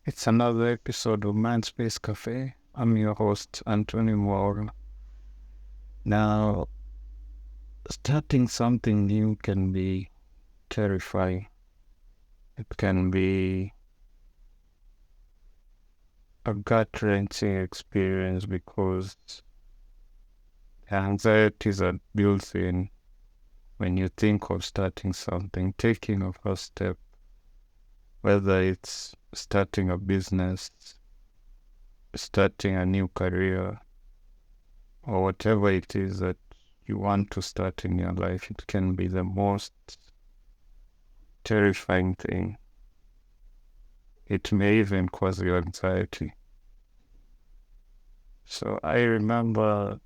It's another episode of Mindspace Cafe. I'm your host, Anthony Moore. Now, starting something new can be terrifying. It can be a gut-wrenching experience because the anxieties are built in when you think of starting something, taking a first step, whether it's starting a business, starting a new career, or whatever it is that you want to start in your life. It can be the most terrifying thing. It may even cause you anxiety. So I remember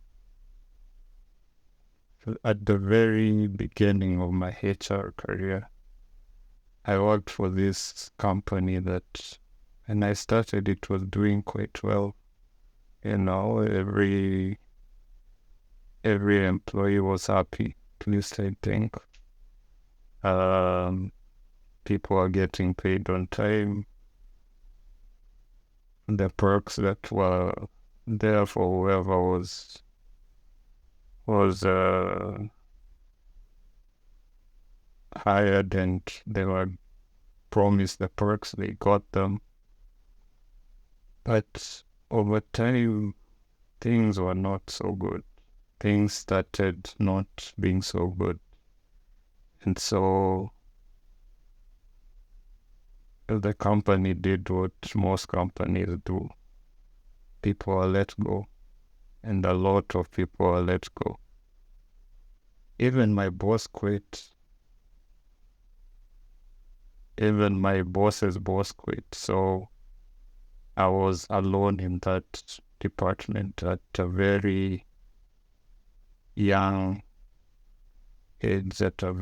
at the very beginning of my HR career, I worked for this company that, when I started, it was doing quite well. Every employee was happy, at least I think. Um, People are getting paid on time. The perks that were there for whoever was hired, and they were promised the perks, they got them. But over time, things were not so good. Things started not being so good. And so the company did what most companies do. People are let go, and a lot of people are let go. Even my boss quit. Even my boss's boss quit. So I was alone in that department at a very young age, at the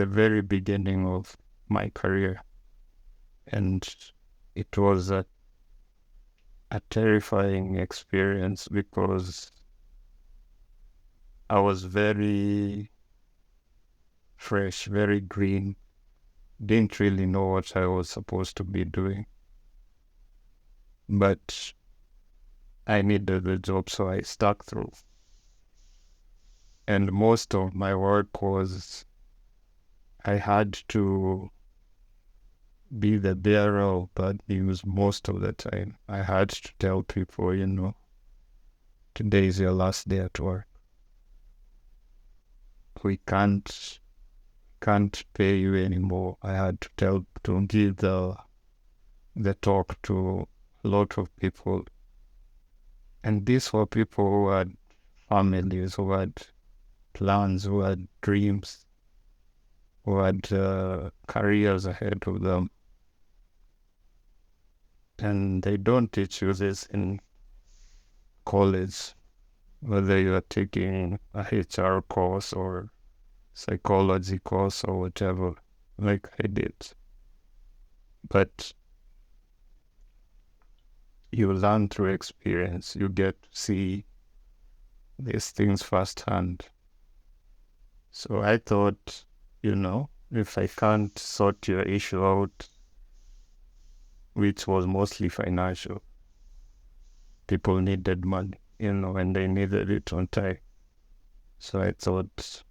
very beginning of my career. And it was a terrifying experience because I was very fresh, very green, didn't really know what I was supposed to be doing. But I needed the job, so I stuck through. And most of my work was, I had to be the bearer of bad news most of the time. I had to tell people, today is your last day at work. We can't pay you anymore. I had to give the talk to a lot of people. And these were people who had families, who had plans, who had dreams, who had careers ahead of them. And they don't teach you this in college, whether you are taking a HR course or psychology course or whatever, like I did. But you learn through experience. You get to see these things firsthand. So I thought, if I can't sort your issue out, which was mostly financial, people needed money, and they needed it on time. So I thought,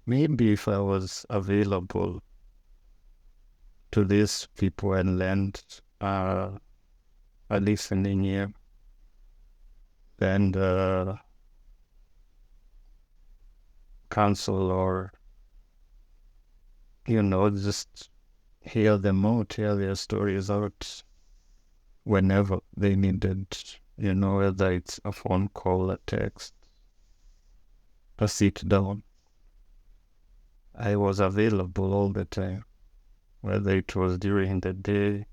maybe if I was available to these people and lend a listening ear, then the counsel, or just hear them out, hear their stories out whenever they needed, whether it's a phone call, a text, a sit down. I was available all the time, whether it was during the day,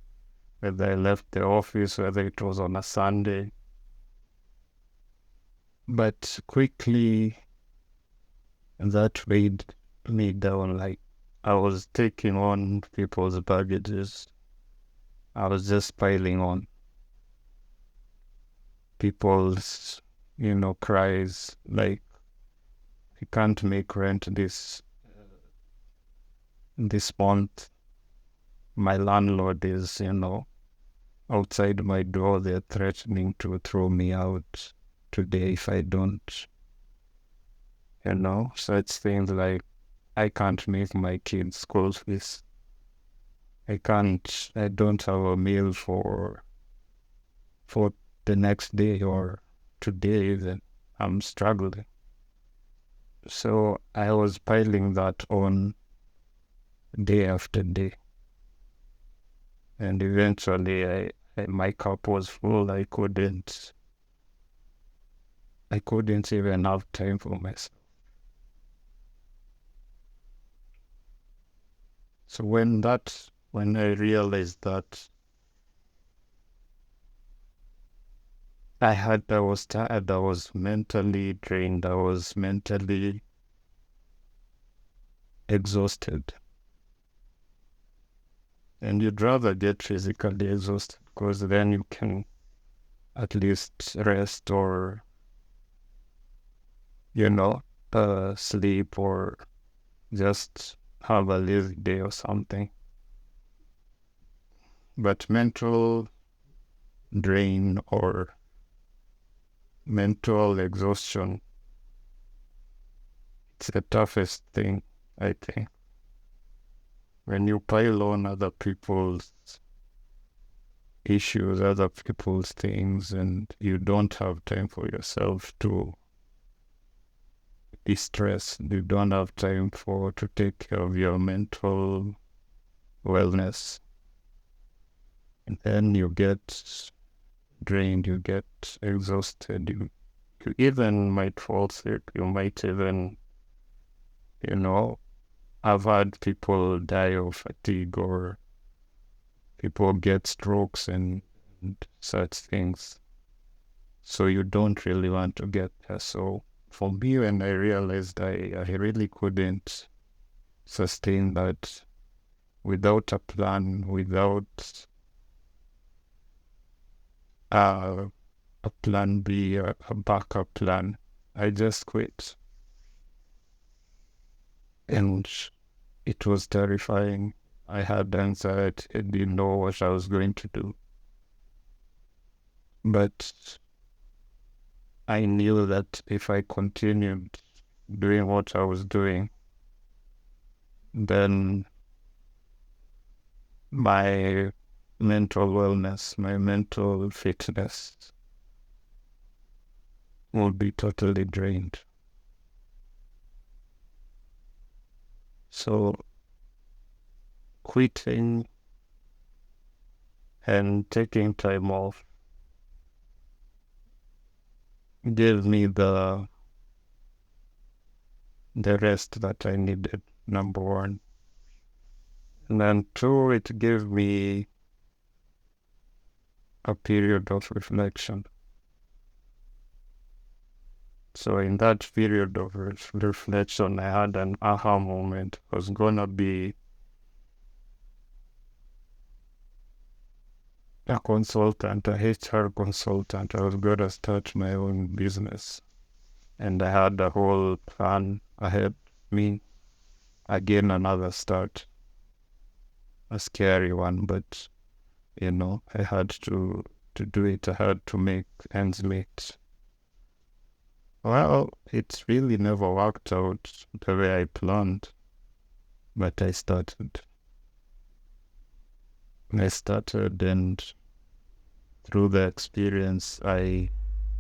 whether I left the office, whether it was on a Sunday. But quickly, that weighed me down. Like, I was taking on people's baggages. I was just piling on people's, cries, like, I can't make rent this month. my landlord is, outside my door. They're threatening to throw me out today if I don't, such things like I can't make my kids' school fees. I don't have a meal for the next day or today even. I'm struggling. So I was piling that on day after day. And eventually my cup was full. I couldn't even have time for myself. So when I realized that I was tired, I was mentally drained, I was mentally exhausted. And you'd rather get physically exhausted because then you can at least rest or, sleep or just have a lazy day or something. But mental drain or mental exhaustion, it's the toughest thing, I think. When you pile on other people's issues, other people's things, and you don't have time for yourself to de-stress, you don't have time to take care of your mental wellness, and then you get drained, you get exhausted, you even might fall sick, you might even, I've had people die of fatigue or people get strokes and such things. So you don't really want to get there. So for me, when I realized I really couldn't sustain that without a plan, without a plan B, a backup plan, I just quit. And it was terrifying. I had anxiety. I didn't know what I was going to do. But I knew that if I continued doing what I was doing, then my mental wellness, my mental fitness will be totally drained. So quitting and taking time off gave me the rest that I needed, number one. And then two, it gave me a period of reflection. So in that period of reflection, I had an aha moment. I was gonna be a consultant, a HR consultant. I was gonna start my own business. And I had a whole plan ahead of me. Again, another start. A scary one, but I had to do it. I had to make ends meet. Well, it really never worked out the way I planned, but I started. And through the experience, I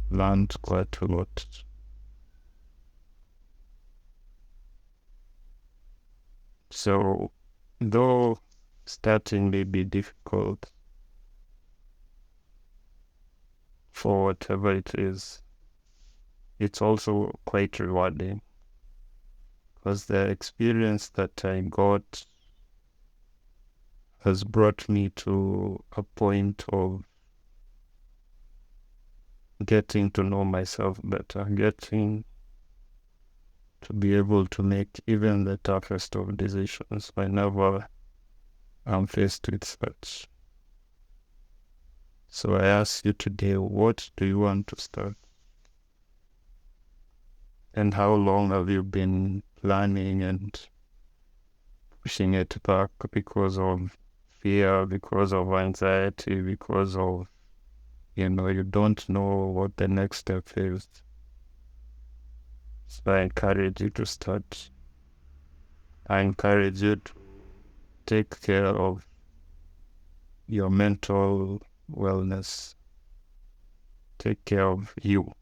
learned quite a lot. So, though starting may be difficult for whatever it is, it's also quite rewarding because the experience that I got has brought me to a point of getting to know myself better, getting to be able to make even the toughest of decisions whenever I'm faced with such. So I ask you today, what do you want to start? And how long have you been planning and pushing it back because of fear, because of anxiety, because of, you don't know what the next step is. So I encourage you to start. I encourage you to take care of your mental wellness. Take care of you.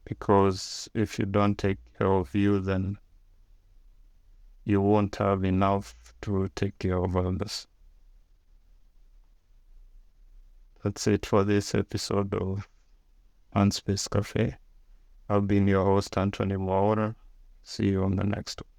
Because if you don't take care of you, then you won't have enough to take care of others. That's it for this episode of Unspace Cafe. I've been your host, Anthony Moore. See you on the next one.